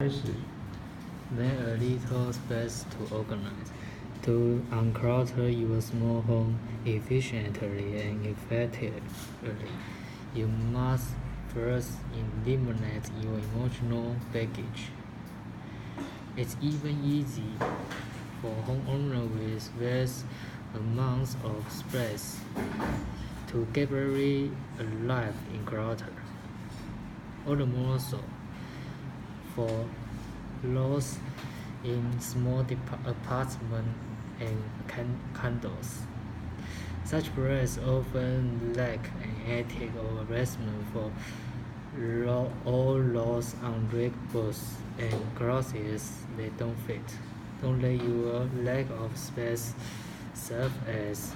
Then a little space to organize. To unclutter your small home efficiently and effectively, you must first eliminate your emotional baggage. It's even easy for homeowners with vast amounts of space to get very alive in clutter. All the more so for those in small apartments and condos. Such places often lack an attic or basement for all those unreachable and closets they don't fit. Don't let your lack of space serve as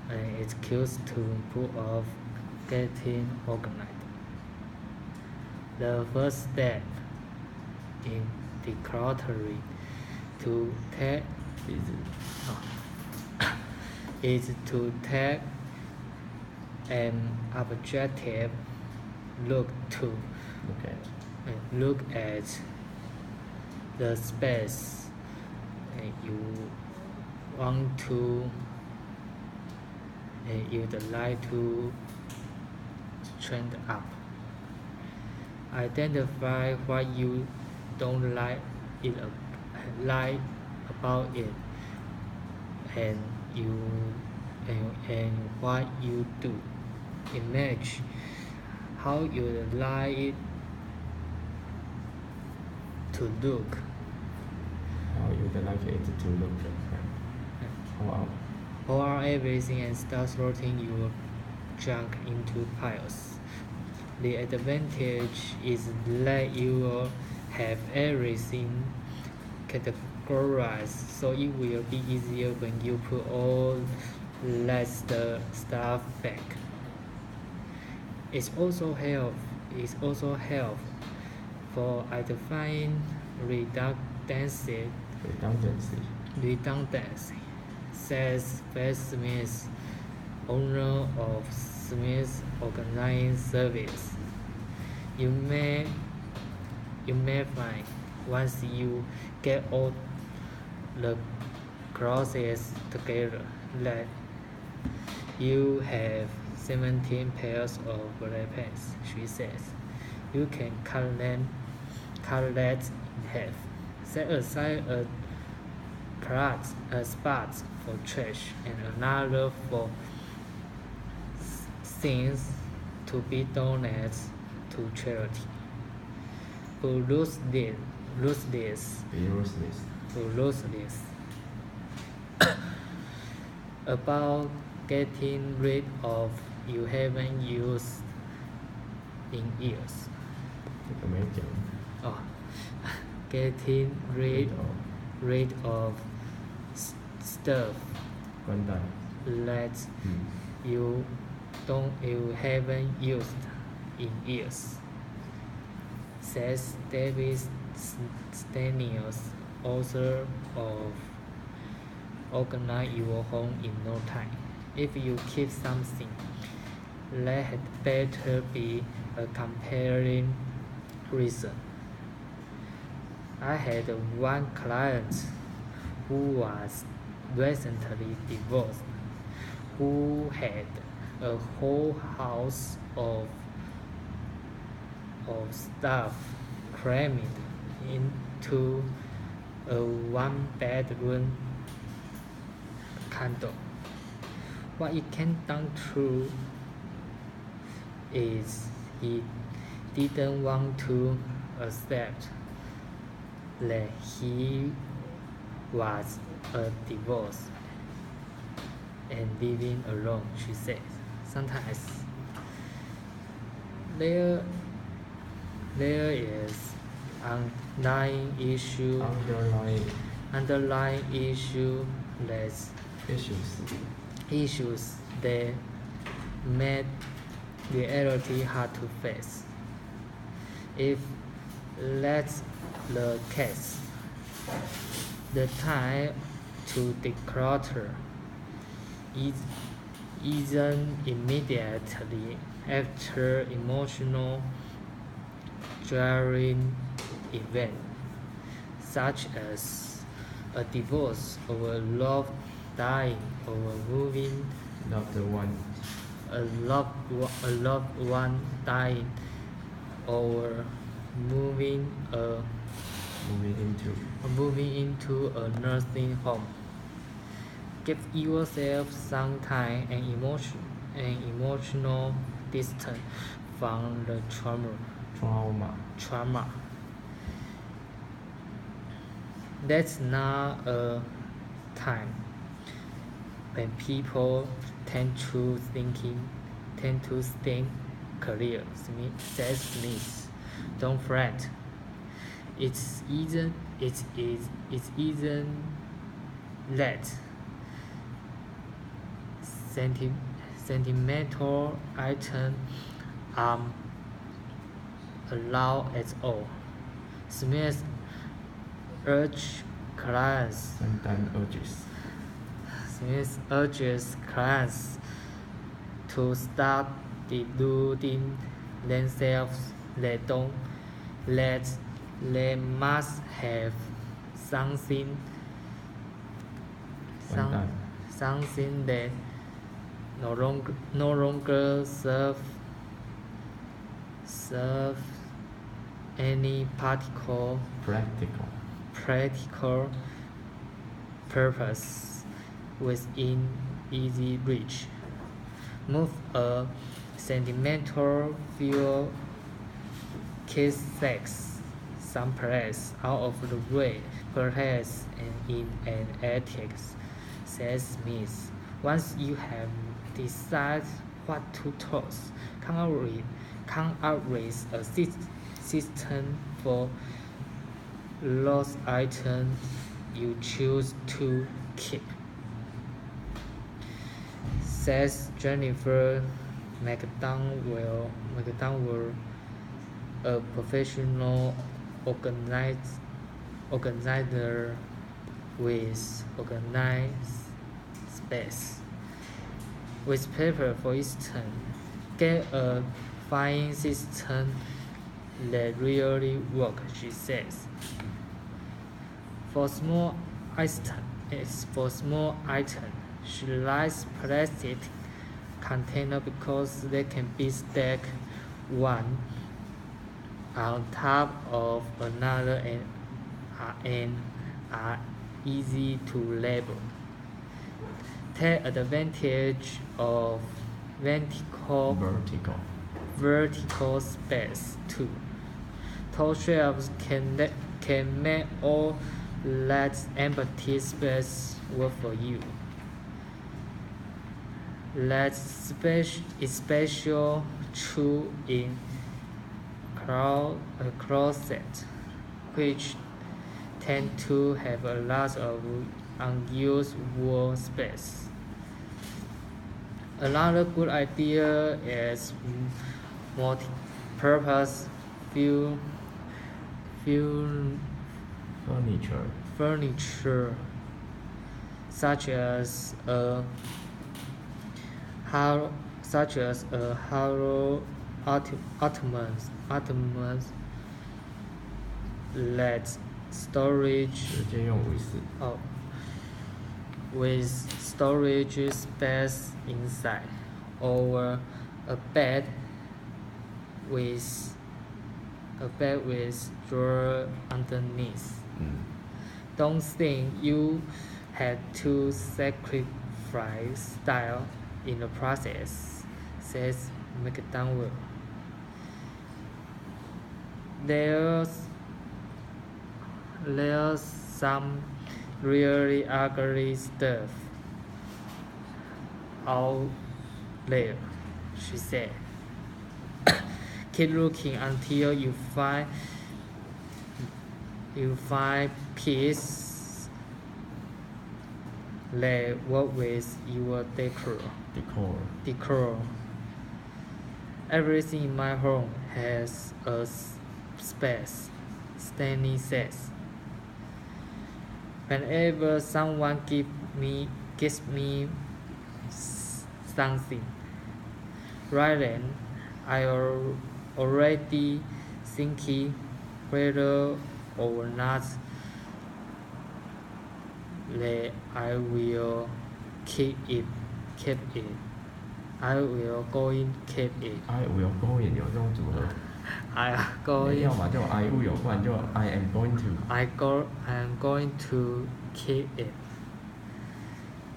an excuse to put off getting organized. The first step in decluttering is to take an objective look at the space you want to you'd like to trend up. Identify what you don't like about it, and what you do. Imagine how you'd like it to look. Pull out everything and start sorting your junk into piles. The advantage is that you will have everything categorized, so it will be easier when you put all that stuff back. It's also helpful for identifying redundancy. Says Beth Smith, owner of Smith Organizing Service. You may find once you get all the closets together that you have 17 pairs of black pants, she says. You can cut that in half. Set aside a spot for trash and another for things to be donated to charity. To lose this about getting rid of you haven't used in years. Getting rid of stuff that you haven't used in years, says David Stanius, author of Organize Your Home in No Time. If you keep something, that had better be a compelling reason. I had one client who was recently divorced, who had a whole house of stuff crammed into a one-bedroom condo. What it came down to is he didn't want to accept that he was divorced and living alone, she says. Sometimes there is underlying issue issues that make reality hard to face. If that's the case, the time to declutter isn't immediately after emotional draining event, such as a divorce or a love dying or moving Loved one. a loved one dying or moving a Moving into. a nursing home. Give yourself some time and emotional distance from the trauma. That's not a time when people tend to think clear, says Smith. Don't fret. It isn't that sentimental items are allowed at all. Smith urges clients to start deluding themselves. They must have something that no longer serve any practical purpose within easy reach. Move a sentimental fuel, kiss sex someplace out of the way, perhaps in an attic, says Smith. Once you have decided what to toss, come up with a system for lost items you choose to keep, says Jennifer McDonald, a professional organizer with organized space. With paper, for instance, get a filing system that really works, she says. For small items, she likes plastic containers because they can be stacked one on top of another and are easy to label. Take advantage of vertical space too. Tall shelves can make all that empty space work for you. That's especially true in a closet, which tend to have a lot of unused wall space. Another good idea is multi-purpose furniture, such as a hollow ottoman that storage with storage space inside, or a bed with drawer underneath. Don't think you had to sacrifice style in the process, says McDonald. There's some really ugly stuff out there, she said. Keep looking until you find pieces that work with your decor. Everything in my home has a space, Stanley says. Whenever someone gives me something, right then I already thinking whether or not I will keep it. I will going keep it. I will going 有这种组合。I am going. 要么就 I will 不然就 I am going to. I am going to keep it.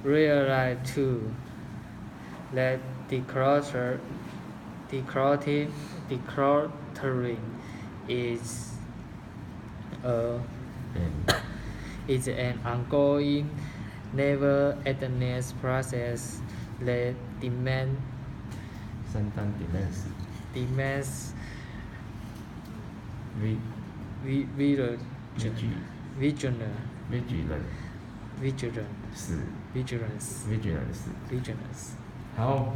Realize too that decluttering is is an ongoing, never-ending process that demands vigilance. 好。